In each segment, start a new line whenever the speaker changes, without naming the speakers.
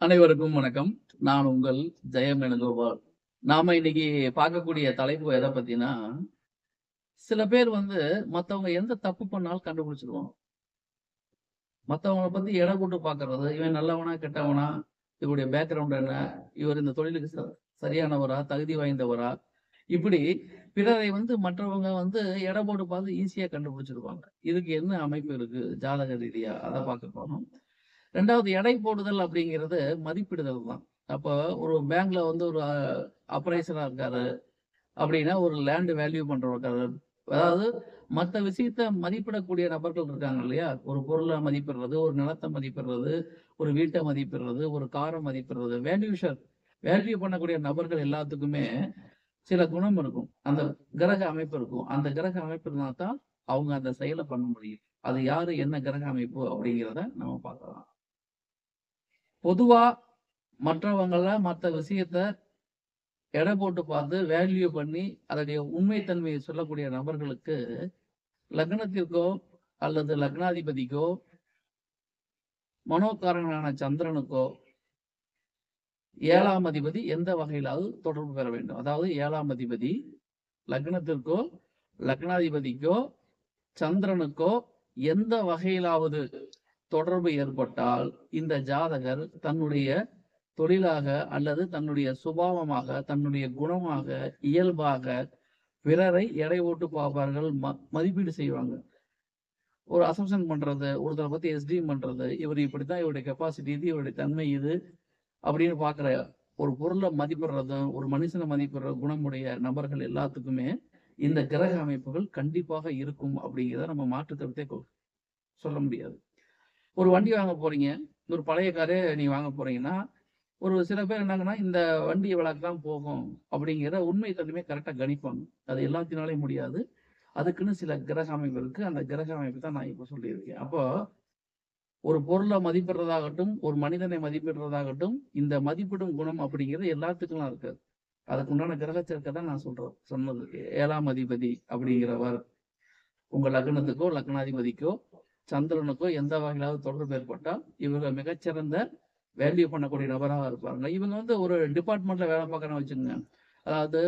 அனைவருக்கும் வணக்கம். நான் உங்கள் ஜெயம் வேணுகோபால். நாம இன்னைக்கு பார்க்கக்கூடிய தலைப்பு எத பத்தினா, சில பேர் மத்தவங்க எந்த தப்பு பண்ணாலும் கண்டுபிடிச்சுருவாங்க. மத்தவங்கள பத்தி எடை போட்டு பார்க்கறது, இவன் நல்லவனா? கெட்டவனா? இவருடைய பேக்கிரவுண்ட் என்ன? இவர் இந்த தொழிலுக்கு சரியானவரா? தகுதி வாய்ந்தவரா? இப்படி பிறரை மற்றவங்க எடை போட்டு பார்த்து ஈஸியா கண்டுபிடிச்சுருவாங்க. இதுக்கு என்ன அமைப்பு இருக்கு ஜாதக ரீதியா? அத பார்க்க போறோம். 2வது எடை போடுதல் அப்படிங்கிறது மதிப்பிடுதல் தான். அப்போ ஒரு பேங்க்ல ஒரு அப்ரைசரா இருக்காரு அப்படின்னா, ஒரு லேண்ட் வேல்யூ பண்றவர் இருக்காரு. அதாவது மத்த விஷயத்த மதிப்பிடக்கூடிய நபர்கள் இருக்காங்க இல்லையா? ஒரு பொருள மதிப்பிடுறது, ஒரு நிலத்த மதிப்பிடுறது, ஒரு வீட்ட மதிப்பிடுறது, ஒரு கார மதிப்பிடுறது. வேல்யூ பண்ணக்கூடிய நபர்கள் எல்லாத்துக்குமே சில குணம் இருக்கும். அந்த கிரக அமைப்பு இருக்கும். அந்த கிரக அமைப்பு இருந்தா தான் அவங்க அந்த செயல பண்ண முடியும். அது யாரு? என்ன கிரக அமைப்பு? அப்படிங்கிறத நம்ம பார்க்கலாம். பொதுவா மத்த விஷயத்த எடை போட்டு பார்த்து வேல்யூ பண்ணி அதனுடைய உண்மை தன்மையை சொல்லக்கூடிய நபர்களுக்கு லக்னத்திற்கோ அல்லது லக்னாதிபதிக்கோ மனோகாரகனான சந்திரனுக்கோ 7ஆம் அதிபதி எந்த வகையிலாவது தொடர்பு பெற வேண்டும். அதாவது 7ஆம் அதிபதி லக்னத்திற்கோ லக்னாதிபதிக்கோ சந்திரனுக்கோ எந்த வகையிலாவது தொடர்பு ஏற்பட்டால் இந்த ஜாதகர் தன்னுடைய தொழிலாக அல்லது தன்னுடைய சுபாவமாக, தன்னுடைய குணமாக, இயல்பாக பிறரை எடை போட்டு பார்ப்பார்கள். மதிப்பீடு செய்வாங்க. ஒரு அசம்ப்ஷன் பண்றது, ஒருத்தர பத்தி எஸ்டிஎம் பண்றது, இவர் இப்படித்தான், இவருடைய கெப்பாசிட்டி இது, இவருடைய தன்மை இது அப்படின்னு பார்க்குற ஒரு பொருளை மதிப்பிடுறது, ஒரு மனுஷனை மதிப்பிடுற குணமுடைய நபர்கள் எல்லாத்துக்குமே இந்த கிரக அமைப்புகள் கண்டிப்பாக இருக்கும் அப்படிங்கிறத நம்ம மாற்று கருத்தே சொல்ல முடியாது. ஒரு வண்டி வாங்க போறீங்க, ஒரு பழைய காரே நீங்க வாங்க போறீங்கன்னா, ஒரு சில பேர் என்னாங்கன்னா, இந்த வண்டி இவ்வளவுக்கு தான் போகும் அப்படிங்கிற உண்மை தன்மையை கரெக்டா கணிப்பாங்க. அது எல்லாத்தினாலயும் முடியாது. அதுக்குன்னு சில கிரக அமைப்பு இருக்கு. அந்த கிரக அமைப்பு தான் நான் இப்ப சொல்லியிருக்கேன். அப்போ ஒரு பொருள மதிப்பிடுறதாகட்டும், ஒரு மனிதனை மதிப்பிடுறதாகட்டும், இந்த மதிப்பிடும் குணம் அப்படிங்கிறது எல்லாத்துக்கும்லாம் இருக்காது. அதுக்கு உண்டான கிரக சேர்க்கை தான் நான் சொன்னது. 7ஆம் அதிபதி அப்படிங்கிறவர் உங்க லக்னத்துக்கோ, லக்னாதிபதிக்கோ, சந்திரனுக்கோ எந்த வகையிலாவது தொடர்பு ஏற்பட்டால், இவங்க மிகச்சிறந்த வேல்யூ பண்ணக்கூடிய நபராக இருப்பாங்க. இவங்க ஒரு டிபார்ட்மெண்ட்ல வேலை பார்க்குறேன்னு வச்சுக்கோங்க. அதாவது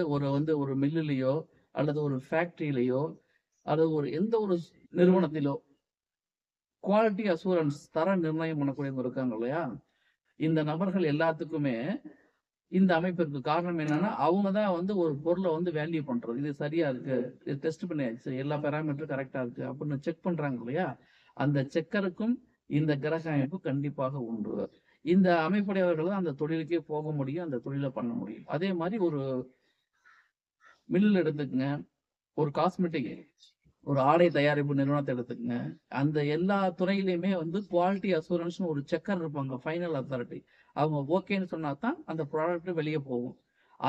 ஒரு மில்லுலயோ அல்லது ஒரு ஃபேக்டரியிலயோ அல்லது எந்த ஒரு நிறுவனத்திலோ குவாலிட்டி அசூரன்ஸ் தர நிர்ணயம் பண்ணக்கூடியவங்க இருக்காங்க இல்லையா? இந்த நபர்கள் எல்லாத்துக்குமே இந்த அமைப்பு இருக்கு. காரணம் என்னன்னா, அவங்க தான் ஒரு பொருள வேல்யூ பண்றது. இது சரியா இருக்கு. இது டெஸ்ட் பண்ணியாச்சு. எல்லா பாராமீட்டரும் கரெக்ட்டா இருக்கு அப்படின்னு செக் பண்றாங்க இல்லையா? அந்த செக்கருக்கும் இந்த கிரக அமைப்பு கண்டிப்பாக உண்டு. இந்த அமைப்புடையவர்கள் தான் அந்த தொழிலுக்கே போக முடியும். அந்த தொழில பண்ண முடியும். அதே மாரி ஒரு மில் எடுத்துக்கங்க. ஒரு காஸ்மெட்டிக் ஒரு ஆடை தயாரிப்பு நிறுவனத்த எடுத்துக்கங்க. அந்த எல்லா துறையிலயுமே குவாலிட்டி அசூரன்ஸ்ன்னு ஒரு செக்கர் இருப்பாங்க. Final authority. அவங்க ஓகேன்னு சொன்னா தான் அந்த ப்ராடக்ட் வெளிய போகும்.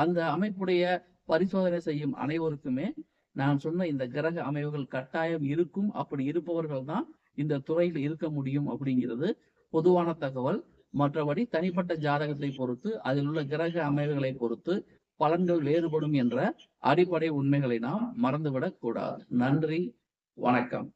அந்த அமைப்புடைய பரிசோதனை செய்யும் அனைவருக்குமே நான் சொன்ன இந்த கிரக அமைவுகள் கட்டாயம் இருக்கும். அப்படி இருப்பவர்கள் தான் இந்த துறையில் இருக்க முடியும் அப்படிங்கிறது பொதுவான தகவல். மற்றபடி தனிப்பட்ட ஜாதகத்தை பொறுத்து, அதில் உள்ள கிரக அமைவுகளை பொறுத்து பலன்கள் வேறுபடும் என்ற அடிப்படை உண்மைகளை நாம் மறந்துவிடக் கூடாது. நன்றி, வணக்கம்.